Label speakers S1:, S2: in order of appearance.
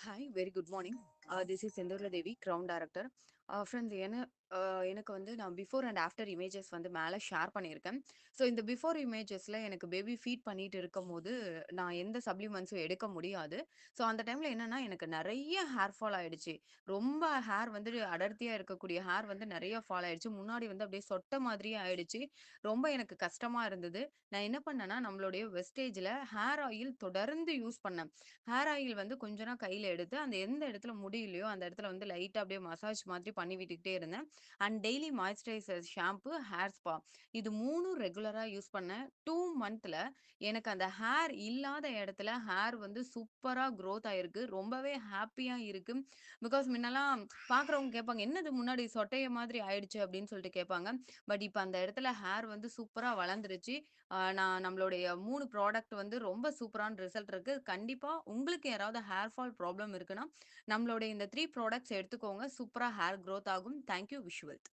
S1: Hi, very good morning. This is செந்தூர்ல Devi, ground director. Friends எனக்கு வந்து நான் பிஃபோர் அண்ட் ஆஃப்டர் இமேஜஸ் வந்து மேலே ஷேர் பண்ணியிருக்கேன். ஸோ இந்த பிஃபோர் இமேஜஸில் எனக்கு பேபி ஃபீட் பண்ணிட்டு இருக்கும்போது நான் எந்த சப்ளிமெண்ட்ஸும் எடுக்க முடியாது. ஸோ அந்த டைமில் என்னன்னா எனக்கு நிறைய ஹேர் ஃபால் ஆயிடுச்சு. ரொம்ப ஹேர் வந்து அடர்த்தியாக இருக்கக்கூடிய ஹேர் வந்து நிறைய ஃபால் ஆயிடுச்சு. முன்னாடி வந்து அப்படியே சொட்ட மாதிரியே ஆயிடுச்சு. ரொம்ப எனக்கு கஷ்டமா இருந்தது. நான் என்ன பண்ணேன்னா நம்மளுடைய வெஸ்டேஜில் ஹேர் ஆயில் தொடர்ந்து யூஸ் பண்ணேன். ஹேர் ஆயில் வந்து கொஞ்ச கையில எடுத்து, அந்த எந்த இடத்துல முடி இல்லையோ, அந்த இடத்துல வந்து லைட்டா அப்படியே மசாஜ் மாதிரி பண்ணி விட்டுக்கிட்டே இருந்தேன். And daily moisturiser, shampoo, hair spa இது 3ம் ரெகுலரா யூஸ் பண்ணேன். 2 மந்த்ல எனக்கு அந்த ஹேர் இல்லாத இடத்துல ஹேர் வந்து சூப்பரா குரோத் ஆயிருக்கு. ரொம்பவே ஹேப்பியா இருக்கு. பிகாஸ் முன்னலாம் பார்க்குறவங்க கேட்பாங்க, "என்னது முன்னாடி சொட்டைய மாதிரி ஆயிடுச்சு" அப்படின்னு சொல்லிட்டு கேட்பாங்க. பட் இப்ப அந்த இடத்துல ஹேர் வந்து சூப்பரா வளர்ந்துருச்சு. நான் நம்மளுடைய 3 ப்ராடக்ட் வந்து ரொம்ப சூப்பரான ரிசல்ட் இருக்கு. கண்டிப்பா உங்களுக்கு யாராவது ஹேர் ஃபால் ப்ராப்ளம் இருக்குன்னா, நம்மளுடைய இந்த 3 ப்ராடக்ட்ஸ் எடுத்துக்கோங்க. சூப்பரா ஹேர் குரோத் ஆகும். Thank you. Wish you wealth.